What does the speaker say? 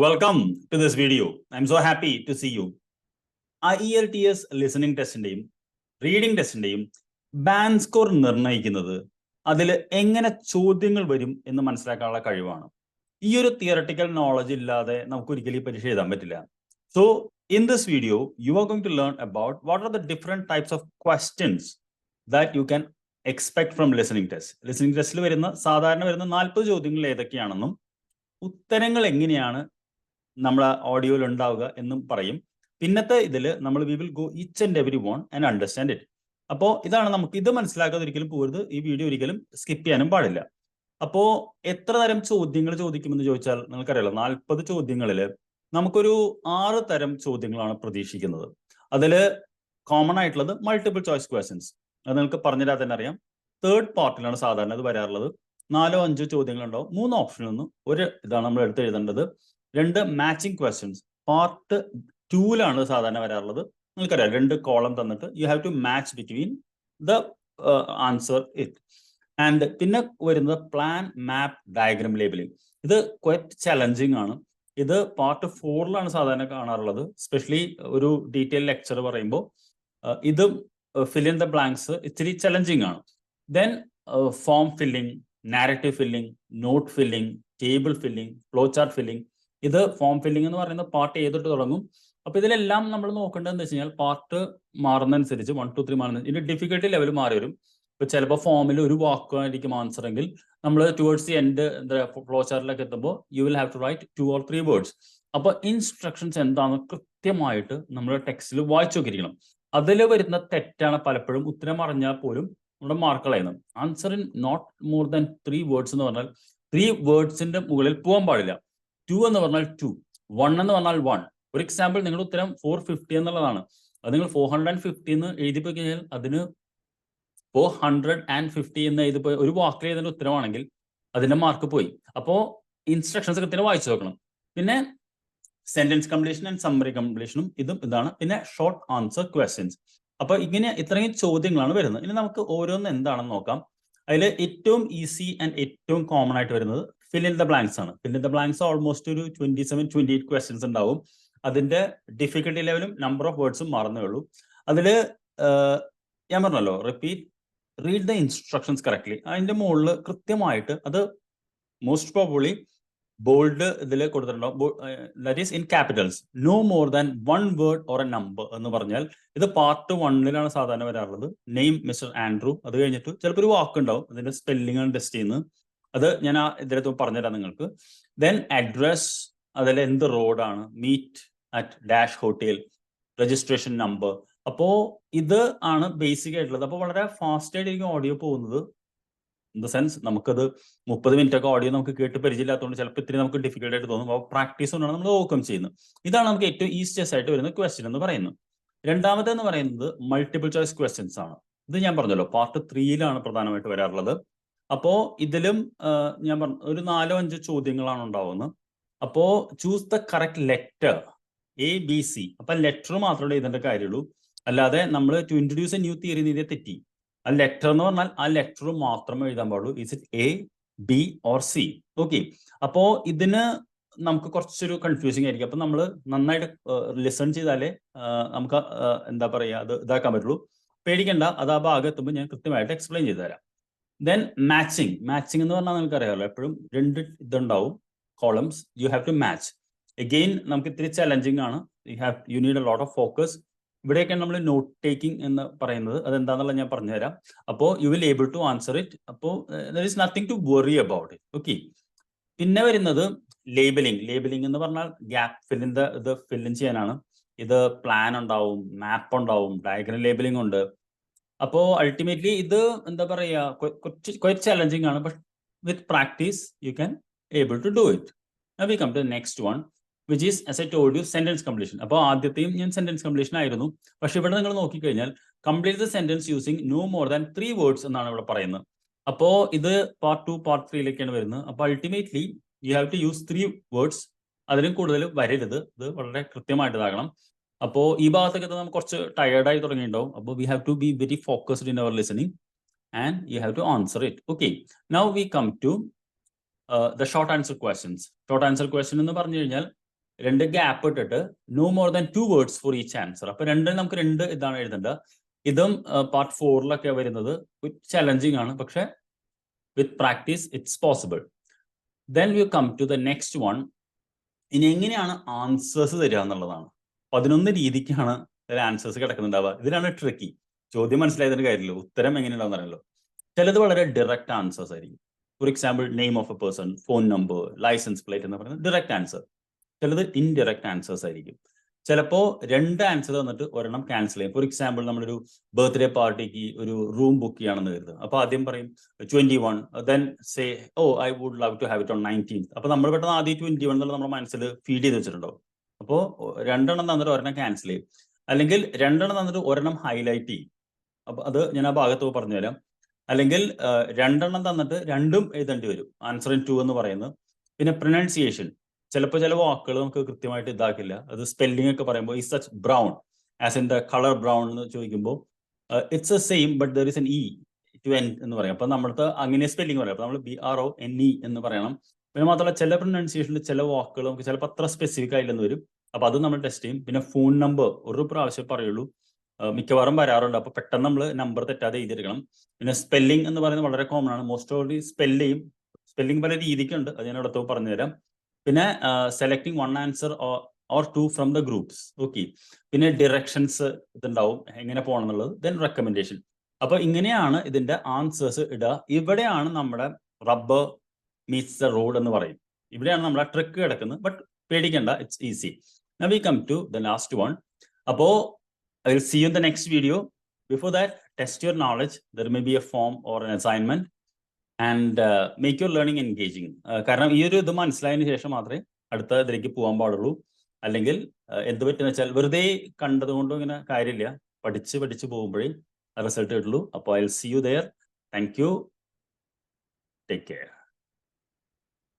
Welcome to this video. I'm so happy to see you. IELTS listening ടെസ്റ്റിന്റെയും reading ടെസ്റ്റിന്റെയും band score നിർണ്ണയിക്കുന്നത് അതിൽ എങ്ങനെ ചോദ്യങ്ങൾ വരും എന്ന് മനസ്സിലാക്കാനുള്ള കഴിവാണ്. ഈ ഒരു തിയറട്ടിക്കൽ നോളജ് ഇല്ലാതെ നമുക്ക് ഒരിക്കലും ഈ പരീക്ഷ എഴുതാൻ പറ്റില്ല. So in this video you are going to learn about what are the different types of questions that you can expect from listening test. Listening ടെസ്റ്റിൽ വരുന്ന സാധാരണ വരുന്ന 40 ചോദ്യങ്ങൾ ഏതൊക്കെയാണെന്നും ഉത്തരങ്ങൾ എങ്ങനെയാണ് നമ്മളെ ഓഡിയോയിൽ ഉണ്ടാവുക എന്നും പറയും. പിന്നത്തെ ഇതിൽ നമ്മൾ we will go each and every one and understand it. അപ്പോൾ ഇതാണ്, നമുക്ക് ഇത് മനസ്സിലാക്കാതെ ഒരിക്കലും പോകരുത്. ഈ വീഡിയോ ഒരിക്കലും സ്കിപ്പ് ചെയ്യാനും പാടില്ല. അപ്പോ എത്ര തരം ചോദ്യങ്ങൾ ചോദിക്കുമെന്ന് ചോദിച്ചാൽ നിങ്ങൾക്കറിയാലോ, 40 ചോദ്യങ്ങളിൽ നമുക്കൊരു 6 തരം ചോദ്യങ്ങളാണ് പ്രതീക്ഷിക്കുന്നത്. അതിൽ കോമൺ ആയിട്ടുള്ളത് മൾട്ടിപ്പിൾ ചോയ്സ് ക്വസ്റ്റ്യൻസ്. അത് നിങ്ങൾക്ക് പറഞ്ഞുതരാൻ തന്നെ അറിയാം. തേർഡ് പാർട്ടിലാണ് സാധാരണ ഇത് വരാറുള്ളത്. 4-5 ചോദ്യങ്ങളുണ്ടാവും. 3 ഓപ്ഷനിൽ നിന്ന് ഒരു ഇതാണ് നമ്മൾ എടുത്ത് എഴുതേണ്ടത്. 2 മാച്ചിങ് ക്വസ്റ്റ്യൻസ്. പാർട്ട് 2ലാണ് സാധാരണ വരാറുള്ളത്. നിങ്ങൾക്കറിയാം, 2 കോളം തന്നിട്ട് you have to match between the answer it. And പിന്നെ വരുന്നത് പ്ലാൻ, മാപ്പ്, ഡയഗ്രാം, ലേബലിംഗ്. ഇത് ക്വറ്റ് ചലഞ്ചിങ് ആണ്. ഇത് പാർട്ട് 4ലാണ് സാധാരണ കാണാറുള്ളത്. സ്പെഷ്യലി ഒരു ഡീറ്റെയിൽ ലെക്ചർ പറയുമ്പോൾ ഇത് ഫിൽ ഇൻ ദ ബ്ലാങ്ക്സ് ഇത്തിരി ചലഞ്ചിങ് ആണ്. Then form filling, narrative filling, note filling, table filling, flow chart filling. ഇത് ഫോം ഫില്ലിംഗ് എന്ന് പറയുന്ന പാർട്ട് ഏതൊട്ട് തുടങ്ങും. അപ്പൊ ഇതിലെല്ലാം നമ്മൾ നോക്കേണ്ടതെന്ന് വെച്ച് കഴിഞ്ഞാൽ പാർട്ട് മാറുന്നതനുസരിച്ച് 1, 2, 3 മാറുന്ന ഇതിന്റെ ഡിഫിക്കൽട്ടി ലെവൽ മാറി വരും. ഇപ്പൊ ചിലപ്പോൾ ഫോമിൽ ഒരു വാക്കായിരിക്കും ആൻസർ എങ്കിൽ നമ്മൾ ടുവേർഡ്സ് ദി എൻഡ് എന്താ ഫ്ലോ ചാർട്ടിലൊക്കെ എത്തുമ്പോൾ you will have to write 2 or 3 words. അപ്പൊ ഇൻസ്ട്രക്ഷൻസ് എന്താണെന്ന് കൃത്യമായിട്ട് നമ്മൾ ടെക്സ്റ്റിൽ വായിച്ചു നോക്കിയിരിക്കണം. അതിൽ വരുന്ന തെറ്റാണ് പലപ്പോഴും ഉത്തരം അറിഞ്ഞാൽ പോലും നമ്മുടെ മാർക്ക് കളയുന്നത്. Answer in not more than 3 words എന്ന് പറഞ്ഞാൽ 3 വേർഡ്സിന്റെ മുകളിൽ പോകാൻ പാടില്ല. 2 എന്ന് പറഞ്ഞാൽ 2, 1 എന്ന് പറഞ്ഞാൽ 1. ഒരു എക്സാമ്പിൾ, നിങ്ങളുടെ ഉത്തരം 450 എന്നുള്ളതാണ്. അത് നിങ്ങൾ 450 എന്ന് എഴുതിപ്പോയി കഴിഞ്ഞാൽ അതിന് 450 എന്ന് എഴുതിപ്പോയി ഒരു വാക്കിൽ എഴുതുന്ന ഉത്തരവാണെങ്കിൽ അതിന്റെ മാർക്ക് പോയി. അപ്പോൾ ഇൻസ്ട്രക്ഷൻസ് കൃത്യമായി വായിച്ചു നോക്കണം. പിന്നെ സെന്റൻസ് കംപ്ലീഷൻ ആൻഡ് സമ്മറി കംപ്ലീഷനും ഇതാണ്. പിന്നെ ഷോർട്ട് ആൻസർ ക്വസ്റ്റ്യൻസ്. അപ്പൊ ഇങ്ങനെ ഇത്രയും ചോദ്യങ്ങളാണ് വരുന്നത്. ഇനി നമുക്ക് ഓരോന്ന് എന്താണെന്ന് നോക്കാം. അതിൽ ഏറ്റവും ഈസി ആൻഡ് ഏറ്റവും കോമൺ ആയിട്ട് വരുന്നത് ഫിൽ ഇൻ ദ ബ്ലാങ്ക്സ് ആണ്. Fill in the blanks almost ഒരു 27-28 ക്വസ്റ്റ്യൻസ് ഉണ്ടാവും. അതിന്റെ ഡിഫിക്കൽട്ടി ലെവലും നമ്പർ ഓഫ് വേർഡ്സും മാറുന്നേ ഉള്ളൂ. അതിൽ ഞാൻ പറഞ്ഞല്ലോ, റീഡ് ദ ഇൻസ്ട്രക്ഷൻസ് കറക്റ്റ്ലി. അതിന്റെ മുകളിൽ കൃത്യമായിട്ട് അത് മോസ്റ്റ് പ്രോബബ്ലി ബോൾഡ് ഇതിൽ കൊടുത്തിട്ടുണ്ടാവും. That is in capitals. No more than 1 word or a number എന്ന് പറഞ്ഞാൽ ഇത് പാർട്ട് 1ലാണ് സാധാരണ വരാറുള്ളത്. Name mister Andrew. അത് കഴിഞ്ഞിട്ട് ചിലപ്പോൾ ഒരു വാക്ക് ഉണ്ടാവും, അതിന്റെ സ്പെല്ലിംഗ് ആണ് ടെസ്റ്റ് ചെയ്യുന്നത്. അത് ഞാൻ ഇതിനകത്ത് പറഞ്ഞുതരാം നിങ്ങൾക്ക്. ദെൻ അഡ്രസ്, അതിൽ എന്ത് റോഡാണ്, meet at dash hotel, registration number. അപ്പോ ഇത് ആണ് ബേസിക് ആയിട്ടുള്ളത്. അപ്പോൾ വളരെ ഫാസ്റ്റ് ആയിട്ടായിരിക്കും ഓഡിയോ പോകുന്നത്. ഇൻ ദ സെൻസ് നമുക്കത് 30 മിനിറ്റ് ഒക്കെ ഓഡിയോ നമുക്ക് കേട്ട് പരിചയമില്ലാത്തതുകൊണ്ട് ചിലപ്പോൾ ഇത്തിരി നമുക്ക് ഡിഫിക്കൽട്ട് ആയിട്ട് തോന്നും. അപ്പോൾ പ്രാക്ടീസ് കൊണ്ടാണ് നമ്മൾ ഓവർകം ചെയ്യുന്നത്. ഇതാണ് നമുക്ക് ഏറ്റവും ഈസിയസ്റ്റ് ആയിട്ട് വരുന്ന ക്വസ്റ്റ്യൻ എന്ന് പറയുന്നത്. രണ്ടാമതെന്ന് പറയുന്നത് മൾട്ടിപ്പിൾ ചോയ്സ് ക്വസ്റ്റ്യൻസ് ആണ്. ഇത് ഞാൻ പറഞ്ഞല്ലോ, പാർട്ട് 3ലാണ് പ്രധാനമായിട്ട് വരാറുള്ളത്. അപ്പോ ഇതിലും ഞാൻ പറഞ്ഞു ഒരു 4-5 ചോദ്യങ്ങളാണ് ഉണ്ടാവുന്നത്. അപ്പോ choose the correct letter ABC. അപ്പൊ ലെറ്റർ മാത്രമേ എഴുതേണ്ട കാര്യമുള്ളൂ. അല്ലാതെ നമ്മൾ to introduce a new theory എന്ന് എഴുതിയ തെറ്റി. ആ ലെറ്റർ എന്ന് പറഞ്ഞാൽ ആ ലെറ്റർ മാത്രമേ എഴുതാൻ പാടുള്ളൂ. Is it A, B or C? Okay. അപ്പോ ഇതിന് നമുക്ക് കുറച്ചൊരു കൺഫ്യൂസിങ് ആയിരിക്കും. അപ്പൊ നമ്മൾ നന്നായിട്ട് ലിസൺ ചെയ്താലേ നമുക്ക് എന്താ പറയുക അത് ഇതാക്കാൻ പറ്റുള്ളൂ. പേടിക്കണ്ട, അത് ആ ഭാഗം എത്തുമ്പോൾ ഞാൻ കൃത്യമായിട്ട് എക്സ്പ്ലെയിൻ ചെയ്തു തരാം. ദെൻ മാച്ചിങ് എന്ന് പറഞ്ഞാൽ നിങ്ങൾക്ക് അറിയാമല്ലോ, എപ്പോഴും 2 ഇതുണ്ടാവും columns. You have to match. Again നമുക്ക് ഇത്തിരി ചലഞ്ചിങ് ആണ്. You need a lot of focus. ഇവിടെയൊക്കെയാണ് നമ്മൾ നോട്ട് ടേക്കിംഗ് എന്ന് പറയുന്നത്. അതെന്താണെന്നുള്ളത് ഞാൻ പറഞ്ഞുതരാം. അപ്പോൾ you will able to answer it. അപ്പോൾ there is nothing to worry about it. Okay. പിന്നെ വരുന്നത് ലേബലിംഗ് എന്ന് പറഞ്ഞാൽ ഗ്യാപ്പ് ഇത് ഫില്ലിൻ ചെയ്യാനാണ്. ഇത് പ്ലാൻ ഉണ്ടാവും, മാപ്പ് ഉണ്ടാവും, ഡയഗ്രാം ലേബലിംഗ് ഉണ്ട്. അപ്പോ അൾട്ടിമേറ്റ്ലി ഇത് എന്താ പറയുക, ക്വൈറ്റ് ചലഞ്ചിങ് ആണ്. But with practice you can able to do it. Now we come to the next one, which is, as I told you, sentence completion. അപ്പോൾ ആദ്യത്തെയും ഞാൻ സെന്റൻസ് കംപ്ലീഷൻ ആയിരുന്നു. പക്ഷെ ഇവിടെ നിങ്ങൾ നോക്കിക്കഴിഞ്ഞാൽ complete the sentence using no more than 3 words എന്നാണ് ഇവിടെ പറയുന്നത്. അപ്പോൾ ഇത് പാർട്ട് 2, പാർട്ട് 3ലേക്കാണ് വരുന്നത്. അപ്പോൾ ultimately you have to use 3 words. അതിലും കൂടുതൽ വരരുത്. ഇത് വളരെ കൃത്യമായിട്ട് ഇതാകണം. അപ്പോൾ ഈ ഭാഗത്തൊക്കെ നമുക്ക് കുറച്ച് ടയേർഡായി തുടങ്ങിയിട്ടുണ്ടാവും. അപ്പോൾ we have to be very focused in our listening and you have to answer it. Okay. Now we come to the short answer questions. Short answer question എന്ന് പറഞ്ഞു കഴിഞ്ഞാൽ രണ്ട് ഗ്യാപ്പ് ഇട്ടിട്ട് no more than 2 words for each answer. അപ്പൊ നമുക്ക് രണ്ട് ഇതാണ് എഴുതേണ്ടത്. ഇതും പാർട്ട് 4 വരുന്നത് ചലഞ്ചിങ് ആണ്, പക്ഷെ with practice it's possible. Then we come to the next one. ഇനി എങ്ങനെയാണ് ആൻസേഴ്സ് തരിക എന്നുള്ളതാണ്. 11 രീതിക്കാണ് ആൻസേഴ്സ് കിടക്കുന്നുണ്ടാവുക. ഇതിലാണ് ട്രിക്കി. ചോദ്യം മനസ്സിലായതിന്റെ കാര്യമില്ല, ഉത്തരം എങ്ങനെ ഉണ്ടാവുന്ന അറിയല്ലോ. ചിലത് വളരെ ഡയറക്റ്റ് ആൻസേഴ്സ് ആയിരിക്കും. For example name of a person, phone number, licence plate എന്ന് പറയുന്നത് ഡയറക്റ്റ് ആൻസർ. ചിലത് ഇൻഡയറക്റ്റ് ആൻസേഴ്സ് ആയിരിക്കും. ചിലപ്പോൾ 2 ആൻസർ തന്നിട്ട് ഒരെണ്ണം ക്യാൻസൽ ചെയ്യും. ഫോർ എക്സാമ്പിൾ നമ്മളൊരു ബർത്ത്ഡേ പാർട്ടിക്ക് ഒരു റൂം ബുക്ക് ചെയ്യുകയാണെന്ന് കരുതുക. അപ്പോൾ ആദ്യം പറയും 21, then say I would love to have it on 19th. അപ്പോൾ നമ്മൾ പെട്ടെന്ന് ആദ്യം 21 എന്നുള്ള നമ്മുടെ മനസ്സിൽ ഫീഡ് ചെയ്ത് വെച്ചിട്ടുണ്ടാവും. അപ്പോൾ 2 തന്നിട്ട് ഒരെണ്ണം ക്യാൻസൽ ചെയ്യും, അല്ലെങ്കിൽ 2 തന്നിട്ട് ഒരെണ്ണം ഹൈലൈറ്റ് ചെയ്യും. അപ്പോൾ അത് ഞാൻ ആ ഭാഗത്ത് പറഞ്ഞു തരാം. അല്ലെങ്കിൽ 2 തന്നിട്ട് 2 എഴുതേണ്ടി വരും, ആൻസർ ഇൻ 2 എന്ന് പറയുന്നത്. പിന്നെ പ്രൊനൗൺസിയേഷൻ, ചിലപ്പോൾ ചില വാക്കുകൾ നമുക്ക് കൃത്യമായിട്ട് ഇതാക്കില്ല. അത് സ്പെല്ലിംഗ് ഒക്കെ പറയുമ്പോൾ is such brown as in the colour brown എന്ന് ചോദിക്കുമ്പോൾ it's A same but there is an E two N എന്ന് പറയും. അപ്പൊ നമ്മുടെ അങ്ങനെ സ്പെല്ലിംഗ് പറയാം. അപ്പൊ നമ്മൾ BRONE എന്ന് പറയണം. പിന്നെ മാത്രമല്ല ചില പ്രൊനൗൺസിയേഷനിൽ ചില വാക്കുകൾ നമുക്ക് ചിലപ്പോൾ അത്ര സ്പെസിഫിക് ആയില്ലെന്ന് വരും. അപ്പൊ അത് നമ്മൾ ടെസ്റ്റ് ചെയ്യും. പിന്നെ ഫോൺ നമ്പർ ഒരു പ്രാവശ്യം പറയുള്ളൂ, മിക്കവാറും വരാറുണ്ട്. അപ്പൊ പെട്ടെന്ന് നമ്മൾ നമ്പർ തെറ്റാതെ എഴുതിയെടുക്കണം. പിന്നെ സ്പെല്ലിംഗ് എന്ന് പറയുന്നത് വളരെ കോമൺ ആണ്. മോസ്റ്റ് ഓഫ് ദി സ്പെല്ലിംഗ് പല രീതിക്കുണ്ട്, അത് ഞാൻ അടുത്ത് പറഞ്ഞു തരാം. പിന്നെ selecting 1 answer or 2 from the groups. Okay. പിന്നെ ഡിറക്ഷൻസ് ഇതുണ്ടാവും എങ്ങനെ പോകണം എന്നുള്ളത്. Then recommendation. അപ്പൊ ഇങ്ങനെയാണ് ഇതിന്റെ ആൻസേഴ്സ് ഇടുക. ഇവിടെയാണ് നമ്മുടെ റബ്ബർ മീറ്റ്സ് ദ റോഡ് എന്ന് പറയും. ഇവിടെയാണ് നമ്മുടെ ട്രിക്ക് കിടക്കുന്നത്. ബട്ട് പേടിക്കണ്ട, it's easy. Now we come to the last one. അപ്പോ I will see you in the next video. Before that, test your knowledge. There may be a form or an assignment. And make your learning engaging. കാരണം ഈ ഒരു ഇത് മനസ്സിലായതിനു ശേഷം മാത്രമേ അടുത്ത ഇതിലേക്ക് പോകാൻ പാടുള്ളൂ. അല്ലെങ്കിൽ എന്ത് പറ്റുന്ന വെച്ചാൽ വെറുതെ കണ്ടതുകൊണ്ടും ഇങ്ങനെ കാര്യമില്ല. പഠിച്ച് പോകുമ്പോഴേ റിസൾട്ട് കിട്ടുള്ളൂ. അപ്പോൾ I will see you there. Thank you. Take care.